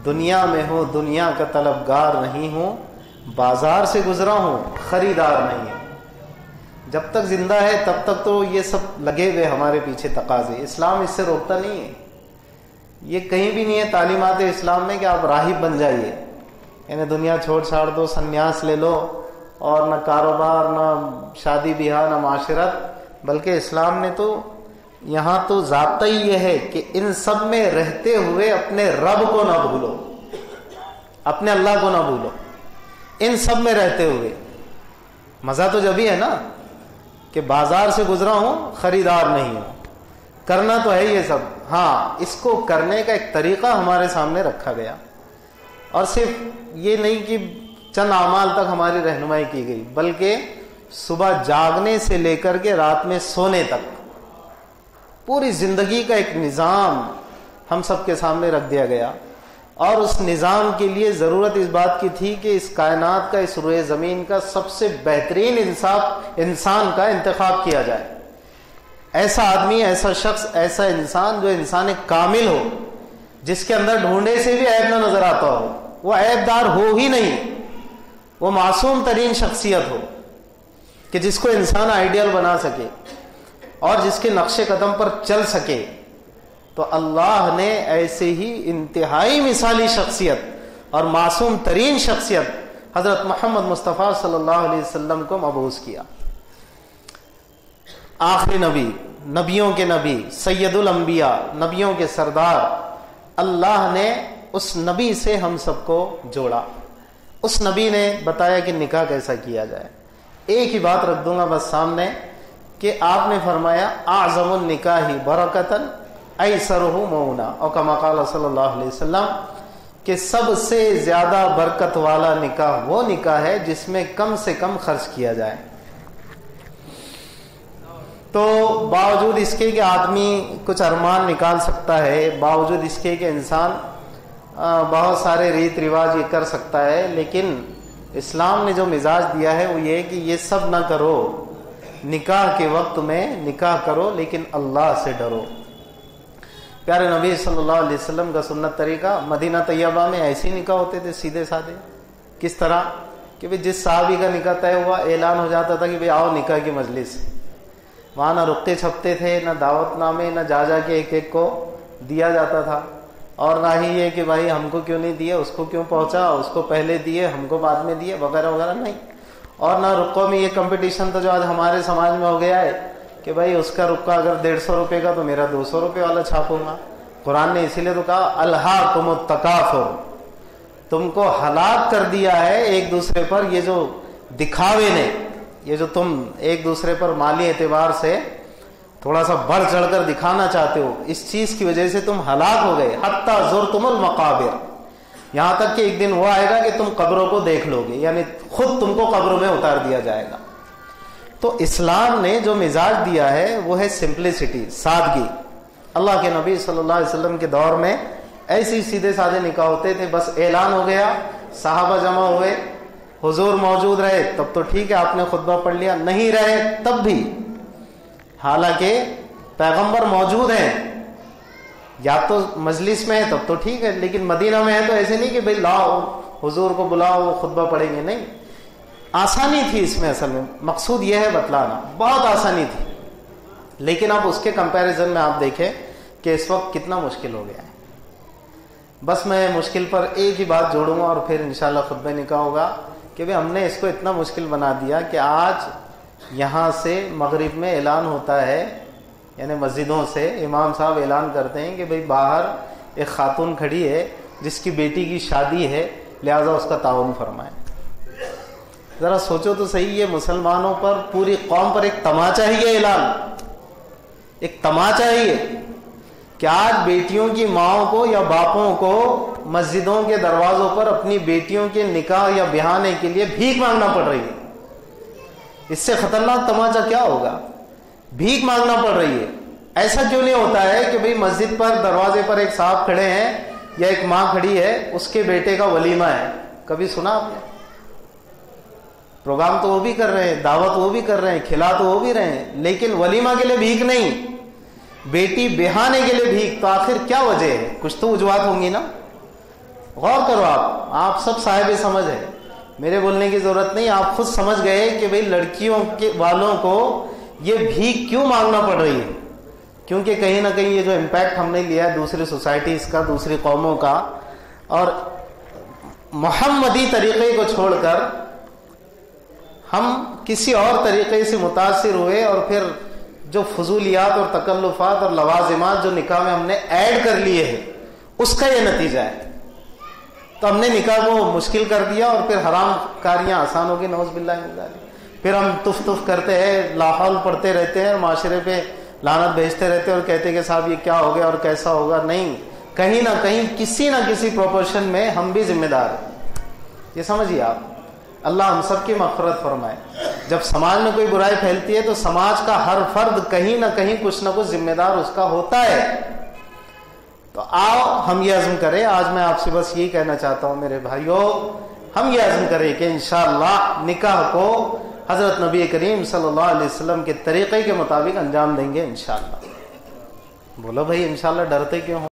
دنیا میں ہوں دنیا کا طلبگار نہیں ہوں، بازار سے گزرا ہوں خریدار نہیں ہوں۔ جب تک زندہ ہے تب تک تو یہ سب لگے ہوئے ہمارے پیچھے تقاضے، اسلام اس سے روکتا نہیں ہے۔ یہ کہیں بھی نہیں ہے تعلیمات اسلام میں کہ آپ راہب بن جائیے، یعنی دنیا چھوڑ چھاڑ دو، سنیاس لے لو، اور نہ کاروبار نہ شادی بیاہ نہ معاشرت، بلکہ اسلام نے تو یہاں تو ضابطہ ہی یہ ہے کہ ان سب میں رہتے ہوئے اپنے رب کو نہ بھولو، اپنے اللہ کو نہ بھولو، ان سب میں رہتے ہوئے۔ مزہ تو جب ہی ہے نا کہ بازار سے گزرا ہوں خریدار نہیں ہوں، کرنا تو ہے یہ سب، ہاں اس کو کرنے کا ایک طریقہ ہمارے سامنے رکھا گیا، اور صرف یہ نہیں کہ چند اعمال تک ہماری رہنمائی کی گئی، بلکہ صبح جاگنے سے لے کر کے رات میں سونے تک پوری زندگی کا ایک نظام ہم سب کے سامنے رکھ دیا گیا۔ اور اس نظام کے لیے ضرورت اس بات کی تھی کہ اس کائنات کا، اس روئے زمین کا سب سے بہترین انسان کا انتخاب کیا جائے، ایسا آدمی، ایسا شخص، ایسا انسان جو انسان کامل ہو، جس کے اندر ڈھونڈے سے بھی عیب نہ نظر آتا ہو، وہ عیب دار ہو ہی نہیں، وہ معصوم ترین شخصیت ہو کہ جس کو انسان آئیڈیل بنا سکے اور جس کے نقش قدم پر چل سکے۔ تو اللہ نے ایسے ہی انتہائی مثالی شخصیت اور معصوم ترین شخصیت حضرت محمد مصطفیٰ صلی اللہ علیہ وسلم کو مبعوث کیا، آخری نبی، نبیوں کے نبی، سید الانبیاء، نبیوں کے سردار۔ اللہ نے اس نبی سے ہم سب کو جوڑا، اس نبی نے بتایا کہ نکاح کیسا کیا جائے۔ ایک ہی بات رکھ دوں گا بس سامنے کہ آپ نے فرمایا اعظم النکاح برکتاً ایسرہ مونا، اور کما قال صلی اللہ علیہ وسلم کہ سب سے زیادہ برکت والا نکاح وہ نکاح ہے جس میں کم سے کم خرچ کیا جائے۔ تو باوجود اس کے کہ آدمی کچھ ارمان نکال سکتا ہے، باوجود اس کے کہ انسان بہت سارے ریت رواج یہ کر سکتا ہے، لیکن اسلام نے جو مزاج دیا ہے وہ یہ ہے کہ یہ سب نہ کرو، نکاح کے وقت میں نکاح کرو لیکن اللہ سے ڈرو۔ پیارے نبی صلی اللہ علیہ وسلم کا سنت طریقہ، مدینہ طیبہ میں ایسے نکاح ہوتے تھے سیدھے سادے۔ کس طرح کہ جس صحابی کا نکاح طے ہوا اعلان ہو جاتا تھا کہ آؤ نکاح کی مجلس، وہاں نہ رختے چھپتے تھے، نہ دعوت نامے، نہ جا کے ایک ایک کو دیا جاتا تھا، اور نہ ہی یہ کہ بھائی ہم کو کیوں نہیں دیے، اس کو کیوں پہنچا، اس کو پہلے دیے ہم کو بعد میں دیے، وغیرہ وغیرہ نہیں۔ اور نہ رقوں میں یہ کمپٹیشن تو جو آج ہمارے سماج میں ہو گیا ہے کہ بھائی اس کا رقہ اگر 150 روپے کا تو میرا 200 روپے والا چھاپوں گا۔ قرآن نے اسی لیے تو کہا الہاکم التکاثر، تم کو ہلاک کر دیا ہے ایک دوسرے پر یہ جو دکھاوے نے، یہ جو تم ایک دوسرے پر مالی اعتبار سے تھوڑا سا بڑھ چڑھ کر دکھانا چاہتے ہو، اس چیز کی وجہ سے تم ہلاک ہو گئے۔ حتی زرتم المقابر، یہاں تک کہ ایک دن وہ آئے گا کہ تم قبروں کو دیکھ لو گے، یعنی خود تم کو قبروں میں اتار دیا جائے گا۔ تو اسلام نے جو مزاج دیا ہے وہ ہے سمپلسٹی، سادگی۔ اللہ کے نبی صلی اللہ علیہ وسلم کے دور میں ایسے سیدھے سادے نکاح ہوتے تھے، بس اعلان ہو گیا، صحابہ جمع ہوئے، حضور موجود رہے تب تو ٹھیک ہے آپ نے خطبہ پڑھ لیا، نہیں رہے تب بھی، حالانکہ پیغمبر موجود ہیں، یا تو مجلس میں ہے تب تو ٹھیک ہے، لیکن مدینہ میں ہے تو ایسے نہیں کہ بھئی لاؤ حضور کو بلاؤ وہ خطبہ پڑھیں گے، نہیں۔ آسانی تھی اس میں، اصل میں مقصود یہ ہے بتلانا، بہت آسانی تھی، لیکن اب اس کے کمپیریزن میں آپ دیکھیں کہ اس وقت کتنا مشکل ہو گیا ہے۔ بس میں مشکل پر ایک ہی بات جوڑوں گا اور پھر انشاءاللہ خطبہ نکاح ہوگا کہ ہم نے اس کو اتنا مشکل بنا دیا کہ آج یہاں سے مغرب میں اعلان ہوتا ہے، یعنی مسجدوں سے امام صاحب اعلان کرتے ہیں کہ بھئی باہر ایک خاتون کھڑی ہے جس کی بیٹی کی شادی ہے، لہذا اس کا تعاون فرمائیں۔ ذرا سوچو تو صحیح، یہ مسلمانوں پر، پوری قوم پر ایک تماچا ہی ہے، اعلان ایک تماچا ہی ہے کہ آج بیٹیوں کی ماؤں کو یا باپوں کو مسجدوں کے دروازوں پر اپنی بیٹیوں کے نکاح یا بہانے کے لیے بھیک مانگنا پڑ رہی ہے۔ اس سے خطرناک تماچا کیا ہوگا؟ بھیک مانگنا پڑ رہی ہے۔ ایسا کیوں نہیں ہوتا ہے کہ بھئی مسجد پر دروازے پر ایک صاحب کھڑے ہیں یا ایک ماں کھڑی ہے، اس کے بیٹے کا ولیمہ ہے، کبھی سنا آپ نے؟ پروگرام تو وہ بھی کر رہے ہیں، دعوت وہ بھی کر رہے ہیں، کھلا تو وہ بھی رہے ہیں، لیکن ولیمہ کے لیے بھیک نہیں، بیٹی بہانے کے لیے بھیک۔ تو آخر کیا وجہ ہے؟ کچھ تو وجوہات ہوں گی نا۔ غور کرو، آپ سب صاحب سمجھ ہے، میرے بولنے کی ضرورت نہیں، آپ خود سمجھ گئے کہ بھئی لڑکیوں کے والوں کو یہ بھیک کیوں مانگنا پڑ رہی ہے، کیونکہ کہیں نہ کہیں یہ جو امپیکٹ ہم نے لیا ہے دوسری سوسائٹیز کا، دوسری قوموں کا، اور محمدی طریقے کو چھوڑ کر ہم کسی اور طریقے سے متاثر ہوئے، اور پھر جو فضولیات اور تکلفات اور لوازمات جو نکاح میں ہم نے ایڈ کر لیے ہیں اس کا یہ نتیجہ ہے۔ تو ہم نے نکاح کو مشکل کر دیا اور پھر حرام کاریاں آسان ہو گئی، نعوذ باللہ من ذالک۔ پھر ہم تف کرتے ہیں، لاحول پڑھتے رہتے ہیں، معاشرے پہ لعنت بھیجتے رہتے ہیں اور کہتے ہیں کہ صاحب یہ کیا ہو گیا اور کیسا ہوگا۔ نہیں، کہیں نہ کہیں کسی نہ کسی پروپورشن میں ہم بھی ذمہ دار ہیں، یہ سمجھیے آپ۔ اللہ ہم سب کی مغفرت فرمائے۔ جب سماج میں کوئی برائی پھیلتی ہے تو سماج کا ہر فرد کہیں نہ کہیں کچھ نہ کچھ ذمہ دار اس کا ہوتا ہے۔ تو آؤ ہم یہ عزم کریں، آج میں آپ سے بس یہی کہنا چاہتا ہوں میرے بھائیوں، ہم یہ عزم کریں کہ انشاءاللہ نکاح کو حضرت نبی کریم صلی اللہ علیہ وسلم کے طریقے کے مطابق انجام دیں گے انشاءاللہ۔ بولو بھائی انشاءاللہ، ڈرتے کیوں ہو؟